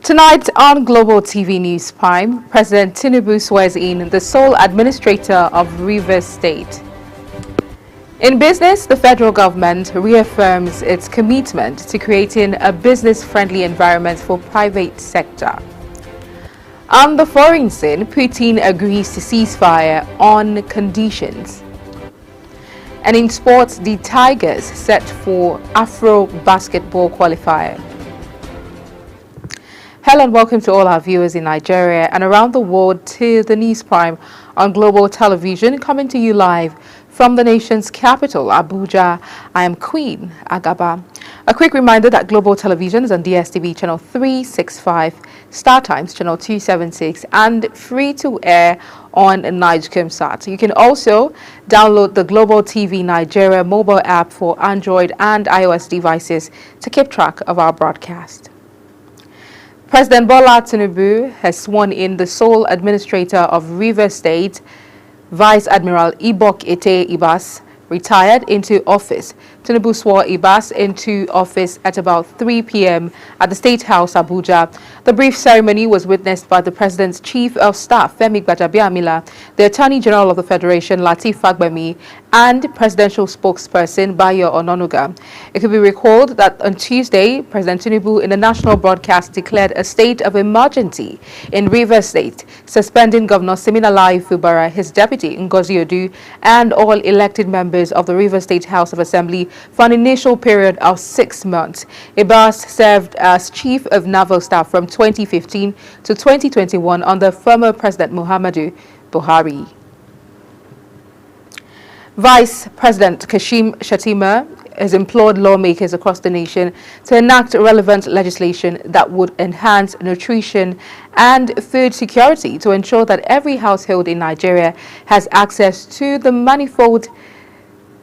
Tonight on Global TV News Prime, President Tinubu swears in the sole administrator of Rivers State. In business, the federal government reaffirms its commitment to creating a business-friendly environment for private sector. On the foreign scene, Putin agrees to ceasefire on conditions. And in sports, the Tigers set for Afro basketball qualifier. Hello and welcome to all our viewers in Nigeria and around the world to the News Prime on Global Television, coming to you live from the nation's capital, Abuja. I am Queen Agaba. A quick reminder that Global Television is on DSTV channel 365, StarTimes channel 276, and free to air on Nigecomsat. You can also download the Global TV Nigeria mobile app for Android and iOS devices to keep track of our broadcast. President Bola Tinubu has sworn in the sole administrator of Rivers State, Vice Admiral Ibok Ete Ibas, retired, into office. Tinubu swore Ibas into office at about 3 p.m. at the State House, Abuja. The brief ceremony was witnessed by the President's Chief of Staff, Femi Gbajabiamila, the Attorney General of the Federation, Lateef Fagbemi, and Presidential Spokesperson, Bayo Ononuga. It could be recalled that on Tuesday, President Tinubu in the national broadcast declared a state of emergency in Rivers State, suspending Governor Siminalayi Fubara, his deputy Ngozi Odu, and all elected members of the Rivers State House of Assembly for an initial period of 6 months. Ibas served as Chief of Naval Staff from 2015 to 2021 under former President Muhammadu Buhari. Vice President Kashim Shettima has implored lawmakers across the nation to enact relevant legislation that would enhance nutrition and food security to ensure that every household in Nigeria has access to the manifold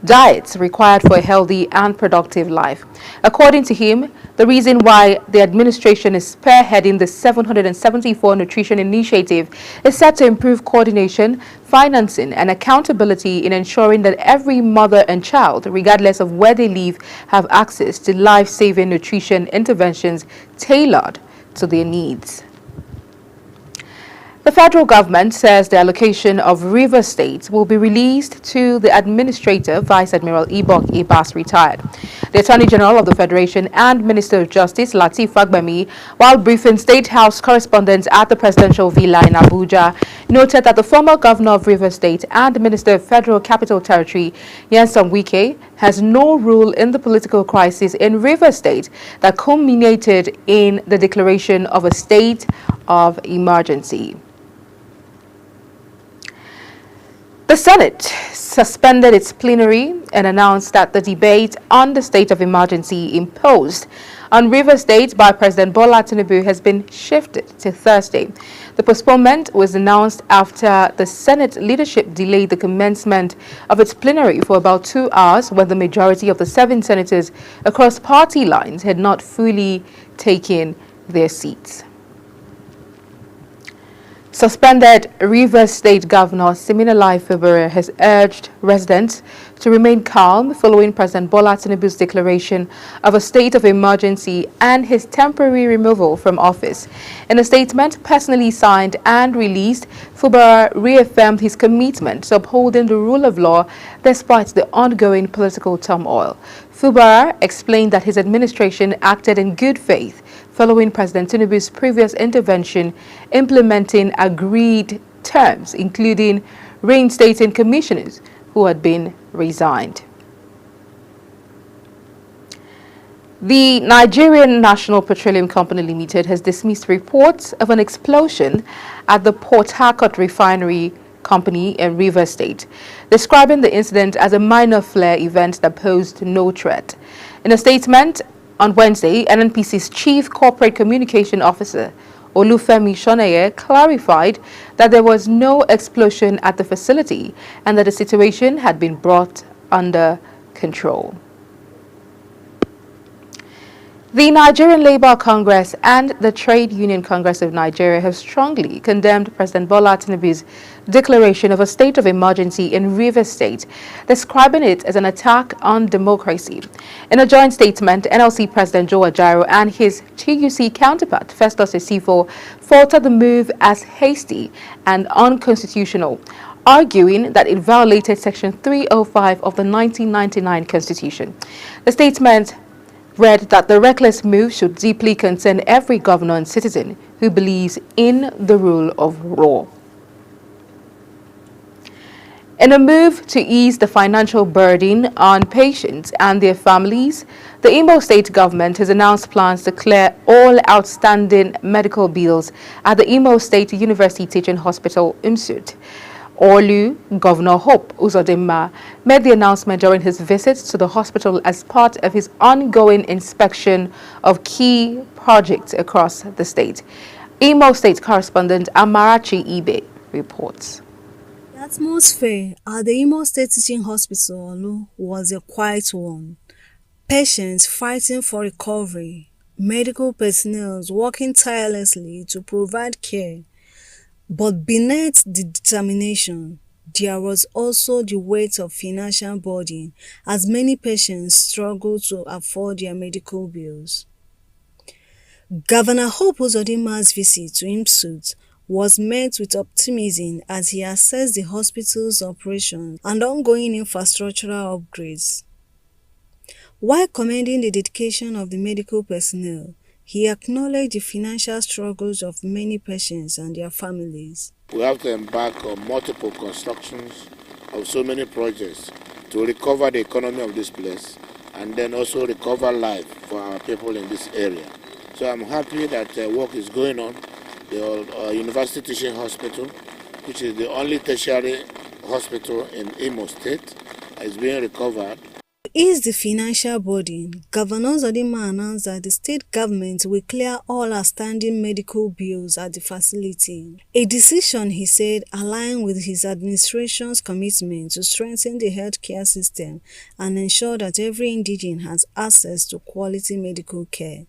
diets required for a healthy and productive life. According to him, the reason why the administration is spearheading the 774 Nutrition Initiative is set to improve coordination, financing, and accountability in ensuring that every mother and child, regardless of where they live, have access to life-saving nutrition interventions tailored to their needs. The federal government says the allocation of Rivers State will be released to the administrator, Vice Admiral Ibok Ibas, retired. The Attorney General of the Federation and Minister of Justice, Lateef Fagbemi, while briefing State House correspondents at the Presidential Villa in Abuja, noted that the former governor of Rivers State and Minister of Federal Capital Territory, Nyesom Wike, has no role in the political crisis in Rivers State that culminated in the declaration of a state of emergency. The Senate suspended its plenary and announced that the debate on the state of emergency imposed on Rivers State by President Bola Tinubu has been shifted to Thursday. The postponement was announced after the Senate leadership delayed the commencement of its plenary for about 2 hours when the majority of the 7 senators across party lines had not fully taken their seats. Suspended Rivers State Governor Siminalayi Fubara has urged residents to remain calm following President Bola Tinubu's declaration of a state of emergency and his temporary removal from office. In a statement personally signed and released, Fubara reaffirmed his commitment to upholding the rule of law despite the ongoing political turmoil. Fubara explained that his administration acted in good faith following President Tinubu's previous intervention, implementing agreed terms, including reinstating commissioners who had been resigned. The Nigerian National Petroleum Company Limited has dismissed reports of an explosion at the Port Harcourt refinery company in Rivers State, describing the incident as a minor flare event that posed no threat. In a statement on Wednesday, NNPC's Chief Corporate Communication Officer, Olufemi Shoneye clarified that there was no explosion at the facility and that the situation had been brought under control. The Nigerian Labour Congress and the Trade Union Congress of Nigeria have strongly condemned President Bola Tinubu's declaration of a state of emergency in Rivers State, describing it as an attack on democracy. In a joint statement, NLC President Joe Ajaero and his TUC counterpart, Festus Esifo, faulted the move as hasty and unconstitutional, arguing that it violated Section 305 of the 1999 Constitution. The statement read that the reckless move should deeply concern every governor and citizen who believes in the rule of law. In a move to ease the financial burden on patients and their families, the Imo State government has announced plans to clear all outstanding medical bills at the Imo State University Teaching Hospital, IMSUT. Olu, Governor Hope Uzodimma, made the announcement during his visit to the hospital as part of his ongoing inspection of key projects across the state. Imo State correspondent Amarachi Ibe reports. The atmosphere at the Imo State Teaching Hospital Olu was a quiet one. Patients fighting for recovery, medical personnel working tirelessly to provide care. But beneath the determination, there was also the weight of financial burden as many patients struggled to afford their medical bills. Governor Hope Uzodimma's visit to IMSUT was met with optimism as he assessed the hospital's operations and ongoing infrastructural upgrades. While commending the dedication of the medical personnel, he acknowledged the financial struggles of many patients and their families. We have to embark on multiple constructions of so many projects to recover the economy of this place and then also recover life for our people in this area. So I'm happy that work is going on. The University Teaching Hospital, which is the only tertiary hospital in Imo State, is being recovered. To ease the financial burden, Governor Uzodimma announced that the state government will clear all outstanding medical bills at the facility. A decision, he said, aligned with his administration's commitment to strengthen the healthcare system and ensure that every indigene has access to quality medical care.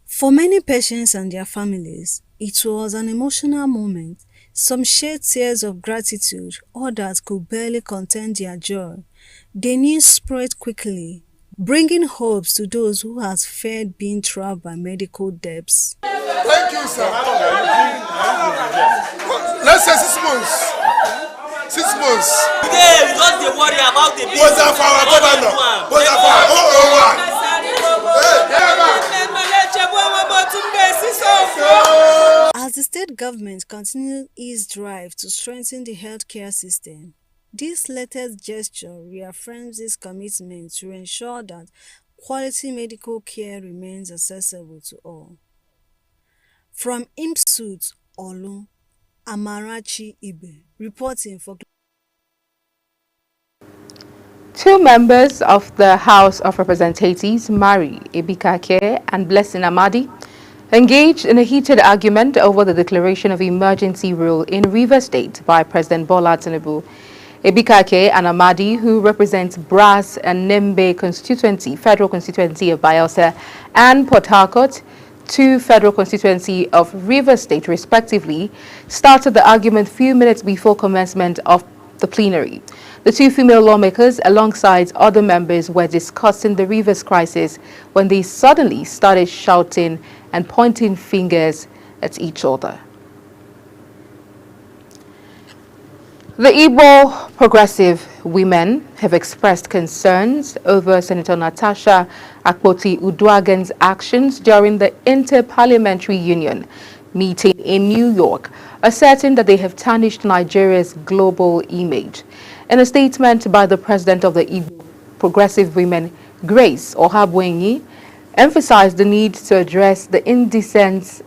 For many patients and their families, it was an emotional moment. Some shed tears of gratitude, others could barely contain their joy. The news spread quickly, bringing hopes to those who have feared being trapped by medical debts. Thank you, sir. Let's say 6 months. 6 months. Today, we just worry about the What's that for our governor? What's that for our As the state government continued its drive to strengthen the healthcare system, this latest gesture reaffirms its commitment to ensure that quality medical care remains accessible to all. From IMSUT Olu, Amarachi Ibe, reporting for. Two members of the House of Representatives, Mary Ebikake and Blessing Amadi, engaged in a heated argument over the declaration of emergency rule in Rivers State by President Bola Tinubu. Ebikake and Amadi, who represent Brass and Nembe constituency, federal constituency of Bayelsa, and Port Harcourt, two federal constituency of Rivers State respectively, started the argument few minutes before commencement of the plenary. The two female lawmakers, alongside other members, were discussing the Rivers crisis when they suddenly started shouting and pointing fingers at each other. The Igbo progressive women have expressed concerns over Senator Natasha Akpoti-Uduaghan's actions during the Inter-Parliamentary Union meeting in New York, asserting that they have tarnished Nigeria's global image. In a statement by the president of the Igbo Progressive Women, Grace Ohabwenyi, emphasized the need to address the indecent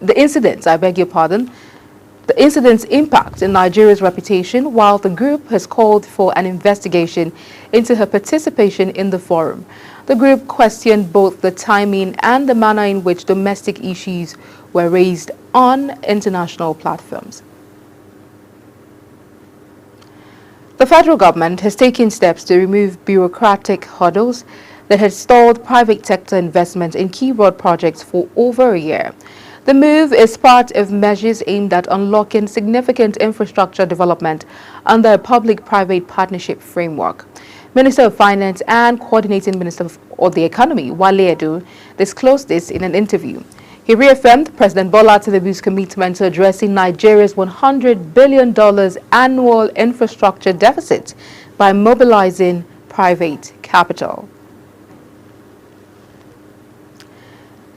the incident's impact in Nigeria's reputation, while the group has called for an investigation into her participation in the forum. The group questioned both the timing and the manner in which domestic issues were raised on international platforms. The federal government has taken steps to remove bureaucratic hurdles that had stalled private sector investment in key road projects for over a year. The move is part of measures aimed at unlocking significant infrastructure development under a public-private partnership framework. Minister of Finance and Coordinating Minister of the Economy, Wale Edu, disclosed this in an interview. He reaffirmed President Bola Tinubu's commitment to addressing Nigeria's $100 billion annual infrastructure deficit by mobilizing private capital.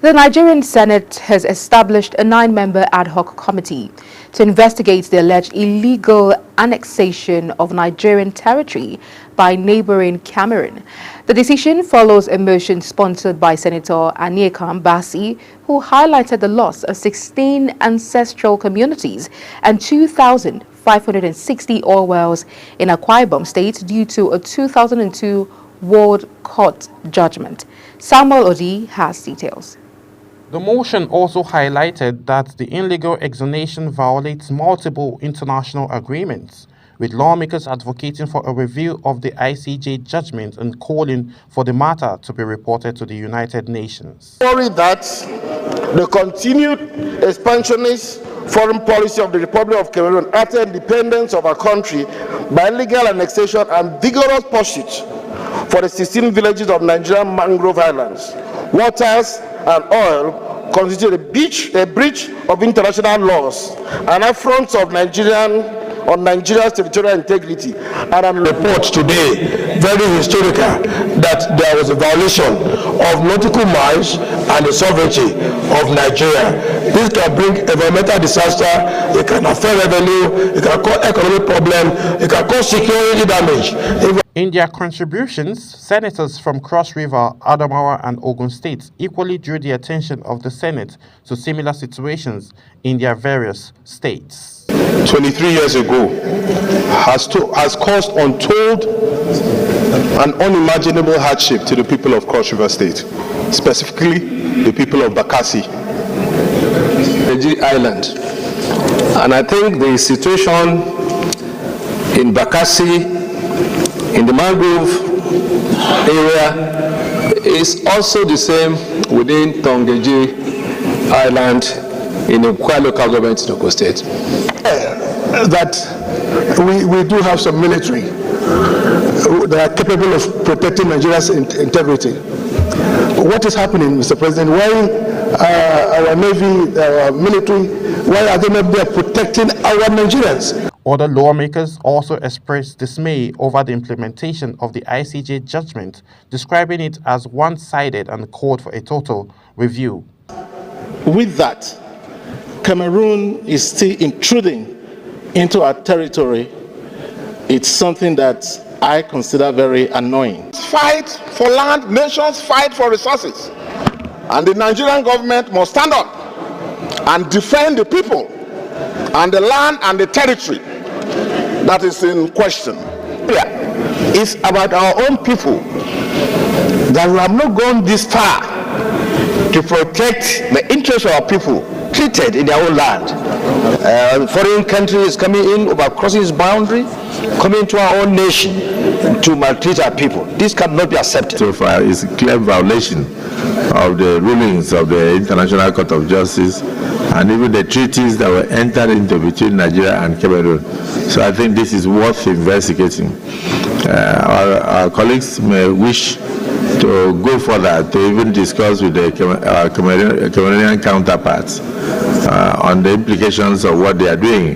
The Nigerian Senate has established a 9-member ad hoc committee to investigate the alleged illegal annexation of Nigerian territory by neighboring Cameroon. The decision follows a motion sponsored by Senator Anieka Mbasi, who highlighted the loss of 16 ancestral communities and 2,560 oil wells in Akwa Ibom State due to a 2002 World Court judgment. Samuel Odi has details. The motion also highlighted that the illegal exonation violates multiple international agreements, with lawmakers advocating for a review of the ICJ judgment and calling for the matter to be reported to the United Nations. Worry that the continued expansionist foreign policy of the Republic of Cameroon after independence of our country by illegal annexation and vigorous pursuit for the 16 villages of Nigerian mangrove islands, waters and oil constitute a breach of international laws, an affront of Nigeria's territorial integrity, and a report today, very historical, that there was a violation of nautical miles and the sovereignty of Nigeria. This can bring environmental disaster, it can affect revenue, it can cause economic problem, it can cause security damage. In their contributions, senators from Cross River, Adamawa and Ogun states equally drew the attention of the Senate to similar situations in their various states. 23 years ago has caused untold and unimaginable hardship to the people of Cross River State, specifically the people of Bakassi Island. And I think the situation in Bakassi, in the mangrove area, is also the same within Tongeji Island in the Ukwa local government in Ogun State. That we do have some military that are capable of protecting Nigeria's integrity. What is happening, Mr. President? Why our Navy, our military, why are they not there protecting our Nigerians? Other lawmakers also expressed dismay over the implementation of the ICJ judgment, describing it as one-sided and called for a total review. With that, Cameroon is still intruding into our territory. It's something that I consider very annoying. Fight for land, nations fight for resources. And the Nigerian government must stand up and defend the people and the land and the territory that is in question. It's about our own people that we have not gone this far to protect the interests of our people treated in their own land. Foreign countries coming in, over crossing its boundary, coming to our own nation to maltreat our people. This cannot be accepted. So far, it's a clear violation of the rulings of the International Court of Justice and even the treaties that were entered into between Nigeria and Cameroon. So I think this is worth investigating. Our colleagues may wish to go further to even discuss with the Cameroonian counterparts on the implications of what they are doing,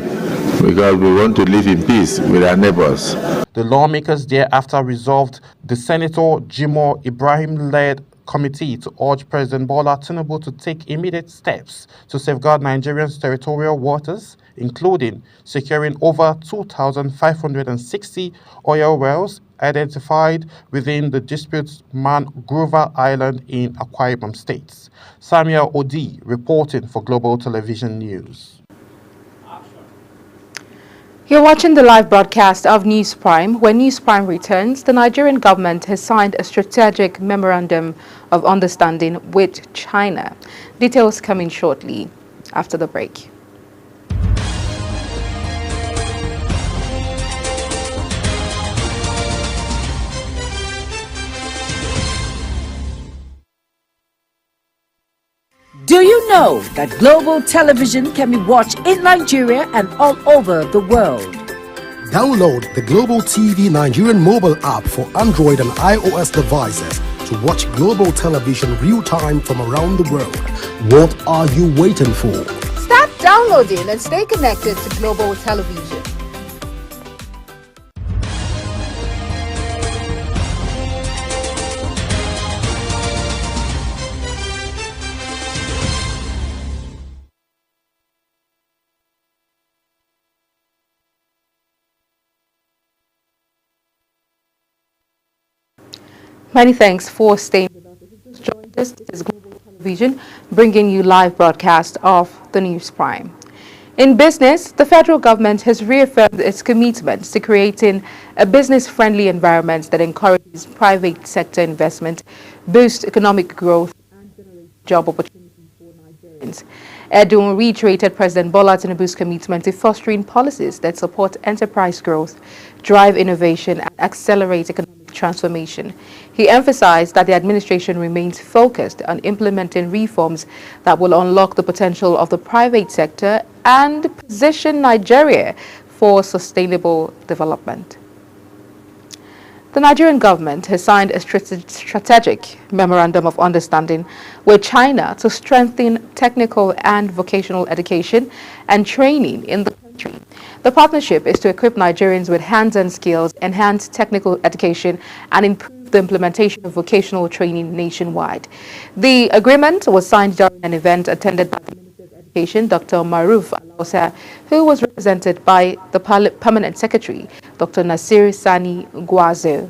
because we want to live in peace with our neighbors. The lawmakers thereafter resolved the Senator Jimoh Ibrahim-led committee to urge President Bola Tinubu to take immediate steps to safeguard Nigerians' territorial waters, including securing over 2,560 oil wells identified within the dispute Mangrove Island in Akwa Ibom State. Samuel Odi reporting for Global Television News. You're watching the live broadcast of News Prime. When News Prime returns, the Nigerian government has signed a strategic memorandum of understanding with China. Details coming shortly after the break. Do you know that Global Television can be watched in Nigeria and all over the world? Download the Global TV Nigerian mobile app for Android and iOS devices to watch Global Television real-time from around the world. What are you waiting for? Start downloading and stay connected to Global Television. Many thanks for staying with us. If you just joined us, this is Global Television, bringing you live broadcast of the News Prime. In business, the federal government has reaffirmed its commitment to creating a business-friendly environment that encourages private sector investment, boosts economic growth, and generates job opportunities for Nigerians. Edun reiterated President Bola Tinubu's commitment to fostering policies that support enterprise growth, drive innovation, and accelerate economic transformation. He emphasized that the administration remains focused on implementing reforms that will unlock the potential of the private sector and position Nigeria for sustainable development. The Nigerian government has signed a strategic memorandum of understanding with China to strengthen technical and vocational education and training in the country. The partnership is to equip Nigerians with hands-on skills, enhance technical education, and improve the implementation of vocational training nationwide. The agreement was signed during an event attended by the Minister of Education, Dr. Maruf Alausa, who was represented by the Permanent Secretary, Dr. Nasir Sani Gwazo.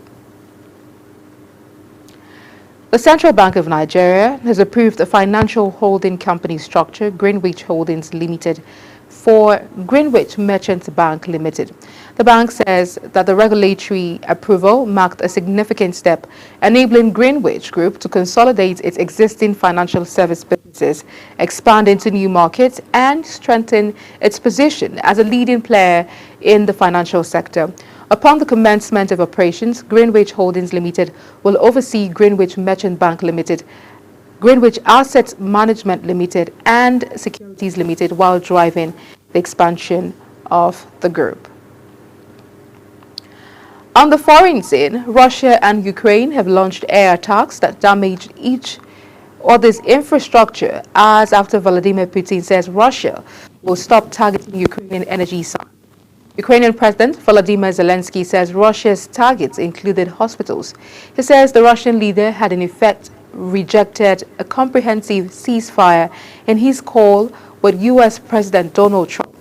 The Central Bank of Nigeria has approved a financial holding company structure, Greenwich Holdings Limited, for Greenwich Merchant Bank Limited. The bank says that the regulatory approval marked a significant step, enabling Greenwich Group to consolidate its existing financial service businesses, expand into new markets, and strengthen its position as a leading player in the financial sector. Upon the commencement of operations, Greenwich Holdings Limited will oversee Greenwich Merchant Bank Limited, Greenwich Asset Management Limited, and Securities Limited, while driving the expansion of the group. On the foreign scene, Russia and Ukraine have launched air attacks that damaged each other's infrastructure, as after Vladimir Putin says Russia will stop targeting Ukrainian energy sites. Ukrainian President Volodymyr Zelensky says Russia's targets included hospitals. He says the Russian leader had in effect rejected a comprehensive ceasefire in his call with U.S. President Donald Trump.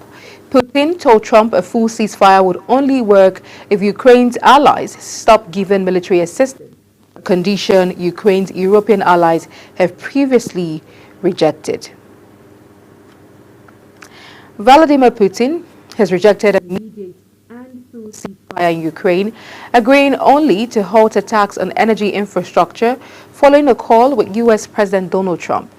Putin told Trump a full ceasefire would only work if Ukraine's allies stopped giving military assistance, a condition Ukraine's European allies have previously rejected. Vladimir Putin has rejected an immediate and full ceasefire in Ukraine, agreeing only to halt attacks on energy infrastructure following a call with U.S. President Donald Trump.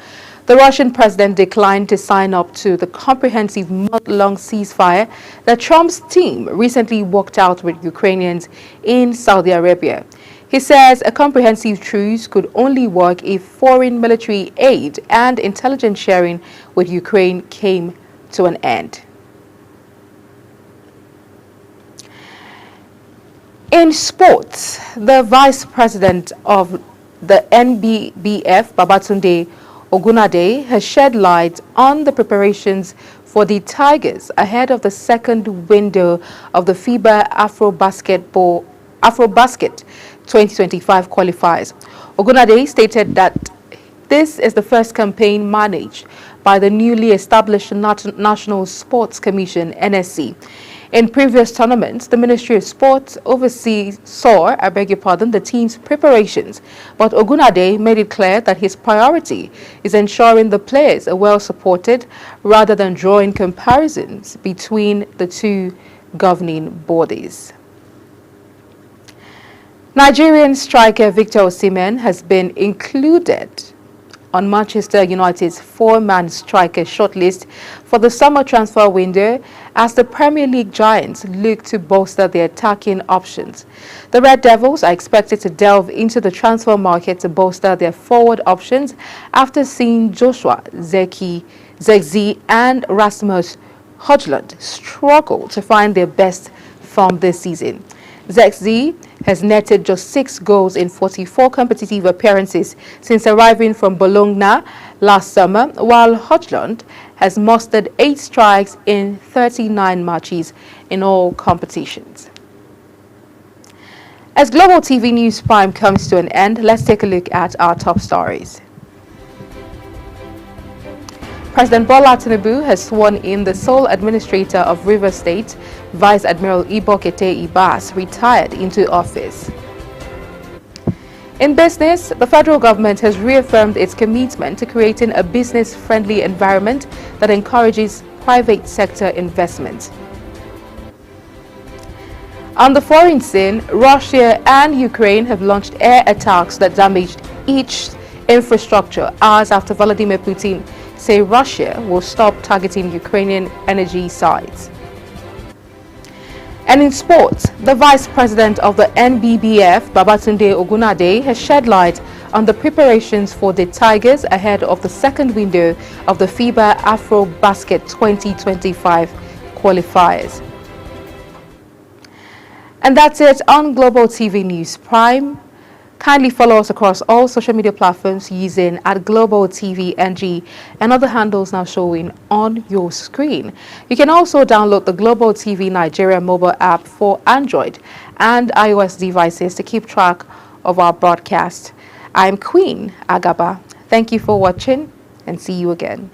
The Russian president declined to sign up to the comprehensive month-long ceasefire that Trump's team recently worked out with Ukrainians in Saudi Arabia. He says a comprehensive truce could only work if foreign military aid and intelligence sharing with Ukraine came to an end. In sports, the vice president of the NBBF, Babatunde Ogunade, has shed light on the preparations for the Tigers ahead of the second window of the FIBA Afrobasket 2025 qualifiers. Ogunade stated that this is the first campaign managed by the newly established National Sports Commission, NSC. In previous tournaments, the Ministry of Sports saw the team's preparations, but Ogunade made it clear that his priority is ensuring the players are well supported rather than drawing comparisons between the two governing bodies. Nigerian striker Victor Osimhen has been included on Manchester United's four-man striker shortlist for the summer transfer window as the Premier League giants look to bolster their attacking options. The Red Devils are expected to delve into the transfer market to bolster their forward options after seeing Joshua Zirkzee and Rasmus Højlund struggle to find their best form this season. Zirkzee has netted just 6 goals in 44 competitive appearances since arriving from Bologna last summer, while Højlund has mustered 8 strikes in 39 matches in all competitions. As Global TV News Prime comes to an end, let's take a look at our top stories. President Bola Tinubu has sworn in the sole administrator of Rivers State, Vice Admiral Ibokete Ibas, retired into office. In business, the federal government has reaffirmed its commitment to creating a business-friendly environment that encourages private sector investment. On the foreign scene, Russia and Ukraine have launched air attacks that damaged each infrastructure hours after Vladimir Putin say Russia will stop targeting Ukrainian energy sites. And in sports, the Vice President of the NBBF, Babatunde Ogunade, has shed light on the preparations for the Tigers ahead of the second window of the FIBA AfroBasket 2025 qualifiers. And that's it on Global TV News Prime. Kindly follow us across all social media platforms using @GlobalTVNG and other handles now showing on your screen. You can also download the Global TV Nigeria mobile app for Android and iOS devices to keep track of our broadcast. I'm Queen Agaba. Thank you for watching and see you again.